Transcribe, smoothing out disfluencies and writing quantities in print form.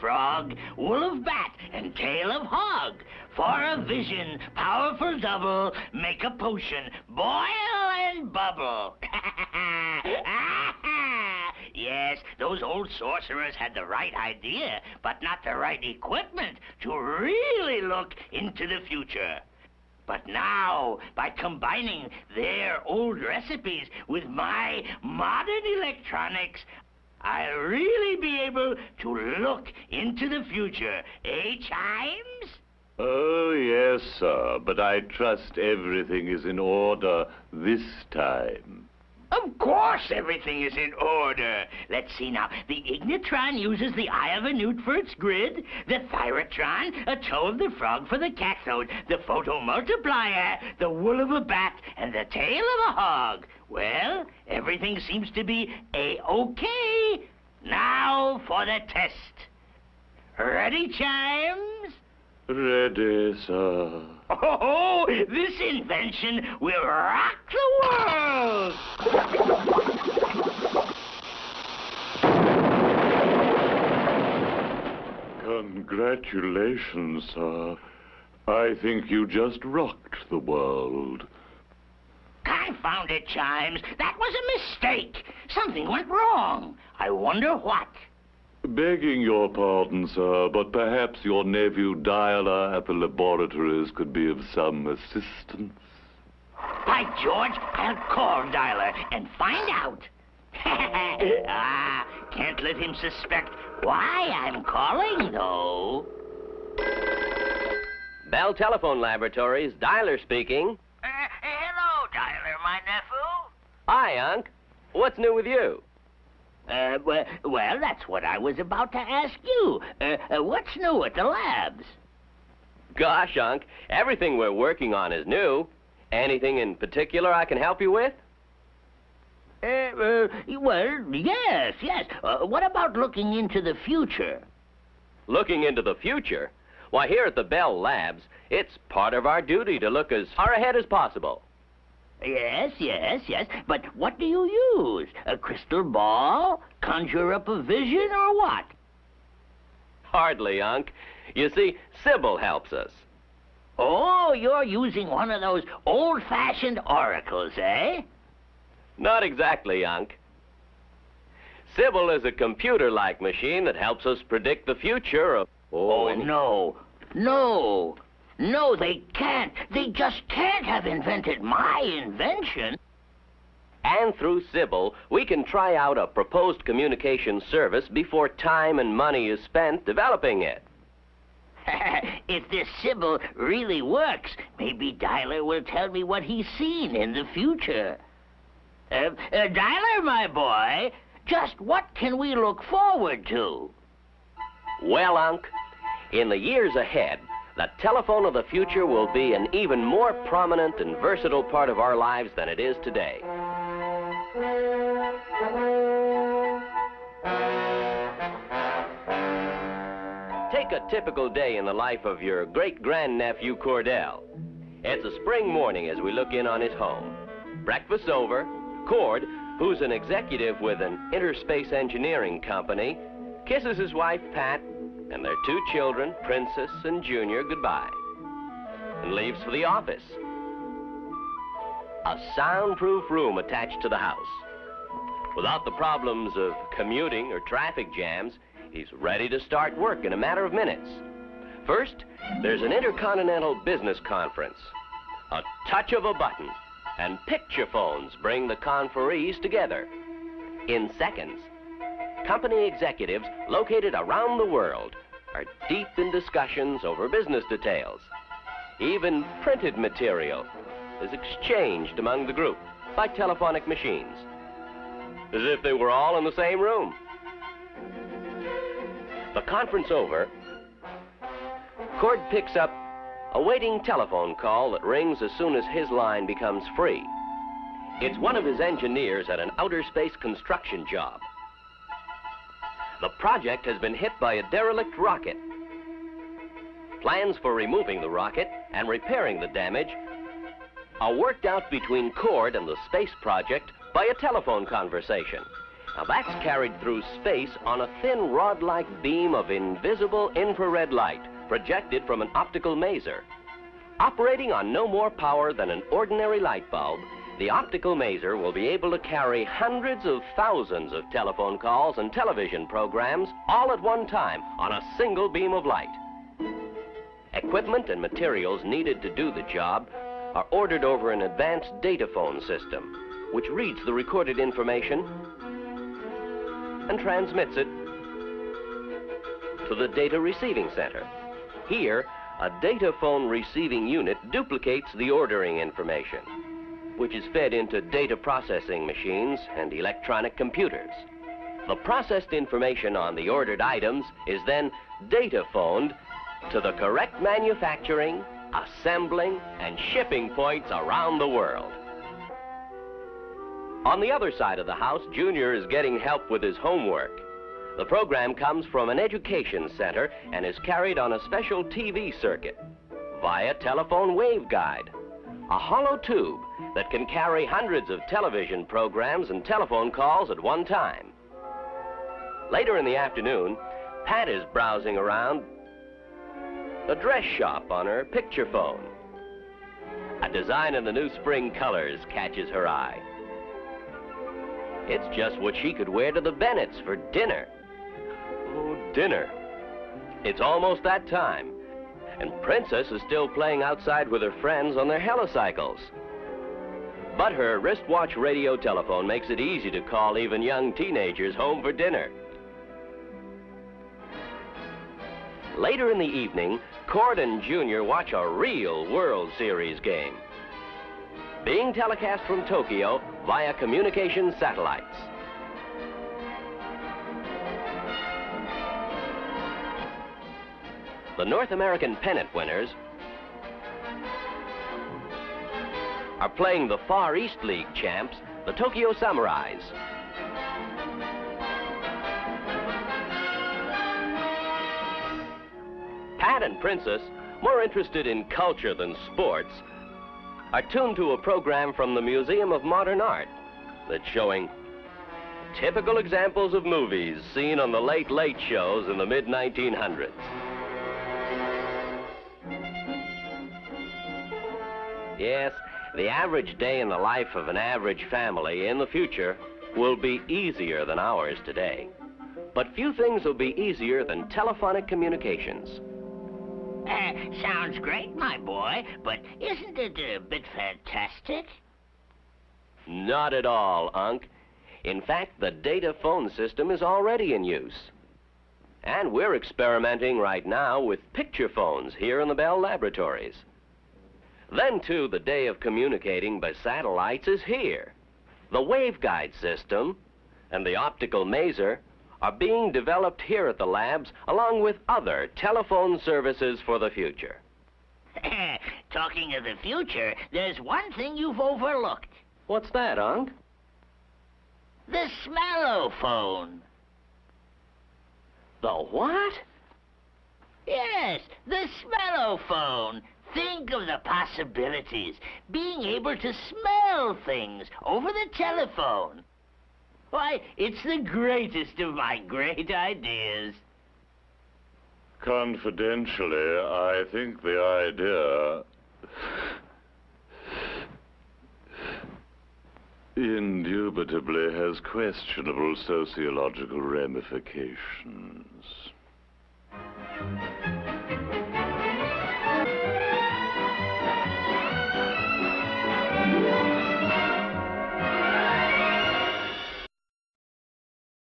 frog, wool of bat, and tail of hog. For a vision, powerful double, make a potion, boil and bubble. Yes, those old sorcerers had the right idea, but not the right equipment to really look into the future. But now, by combining their old recipes with my modern electronics, I'll really be able to look into the future. Eh, Chimes? Oh, yes, sir, but I trust everything is in order this time. Of course everything is in order. Let's see now. The ignitron uses the eye of a newt for its grid, the thyrotron, a toe of the frog for the cathode, the photomultiplier, the wool of a bat, and the tail of a hog. Well, everything seems to be A-OK. Now for the test. Ready, Chimes? Ready, sir. Oh, this invention will rock the world! Congratulations, sir. I think you just rocked the world. Confound it, Chimes. That was a mistake. Something went wrong. I wonder what. Begging your pardon, sir, but perhaps your nephew Dialer at the laboratories could be of some assistance. By George, I'll call Dialer and find out. Can't let him suspect why I'm calling, though. Bell Telephone Laboratories, Dialer speaking. Hello, Dialer, my nephew. Hi, Unc. What's new with you? Well, that's what I was about to ask you. What's new at the labs? Gosh, Unc, everything we're working on is new. Anything in particular I can help you with? Well, yes. What about looking into the future? Looking into the future? Why, here at the Bell Labs, it's part of our duty to look as far ahead as possible. Yes. But what do you use? A crystal ball? Conjure up a vision, or what? Hardly, Unc. You see, Sybil helps us. Oh, you're using one of those old-fashioned oracles, eh? Not exactly, Unc. Sybil is a computer-like machine that helps us predict the future of... No, they can't. They just can't have invented my invention. And through Sybil, we can try out a proposed communication service before time and money is spent developing it. If this Sybil really works, maybe Dialer will tell me what he's seen in the future. Dialer, my boy, just what can we look forward to? Well, Unc, in the years ahead, the telephone of the future will be an even more prominent and versatile part of our lives than it is today. Take a typical day in the life of your great-grandnephew Cordell. It's a spring morning as we look in on his home. Breakfast's over. Cord, who's an executive with an interspace engineering company, kisses his wife, Pat, and their two children, Princess and Junior, goodbye, and leaves for the office. A soundproof room attached to the house. Without the problems of commuting or traffic jams, he's ready to start work in a matter of minutes. First, there's an intercontinental business conference. A touch of a button, and picture phones bring the conferees together. In seconds, company executives located around the world are deep in discussions over business details. Even printed material is exchanged among the group by telephonic machines, as if they were all in the same room. The conference over, Cord picks up a waiting telephone call that rings as soon as his line becomes free. It's one of his engineers at an outer space construction job. The project has been hit by a derelict rocket. Plans for removing the rocket and repairing the damage are worked out between Cord and the space project by a telephone conversation. Now that's carried through space on a thin rod-like beam of invisible infrared light projected from an optical maser. Operating on no more power than an ordinary light bulb, the optical maser will be able to carry hundreds of thousands of telephone calls and television programs all at one time on a single beam of light. Equipment and materials needed to do the job are ordered over an advanced data phone system, which reads the recorded information and transmits it to the data receiving center. Here, a data phone receiving unit duplicates the ordering information, which is fed into data processing machines and electronic computers. The processed information on the ordered items is then data phoned to the correct manufacturing, assembling, and shipping points around the world. On the other side of the house, Junior is getting help with his homework. The program comes from an education center and is carried on a special TV circuit via telephone waveguide, a hollow tube that can carry hundreds of television programs and telephone calls at one time. Later in the afternoon, Pat is browsing around a dress shop on her picture phone. A design in the new spring colors catches her eye. It's just what she could wear to the Bennetts for dinner. Oh, dinner. It's almost that time, and Princess is still playing outside with her friends on their helicycles. But her wristwatch radio telephone makes it easy to call even young teenagers home for dinner. Later in the evening, Cord and Junior watch a real World Series game, being telecast from Tokyo via communication satellites. The North American pennant winners are playing the Far East League champs, the Tokyo Samurais. Pat and Princess, more interested in culture than sports, are tuned to a program from the Museum of Modern Art that's showing typical examples of movies seen on the late shows in the mid-1900s. Yes, the average day in the life of an average family in the future will be easier than ours today. But few things will be easier than telephonic communications. Sounds great, my boy, but isn't it a bit fantastic? Not at all, Unc. In fact, the data phone system is already in use. And we're experimenting right now with picture phones here in the Bell Laboratories. Then, too, the day of communicating by satellites is here. The waveguide system and the optical maser are being developed here at the labs, along with other telephone services for the future. Talking of the future, there's one thing you've overlooked. What's that, Unc? The smellophone. The what? Yes, the smellophone. Think of the possibilities. Being able to smell things over the telephone. Why, it's the greatest of my great ideas. Confidentially, I think the idea indubitably has questionable sociological ramifications.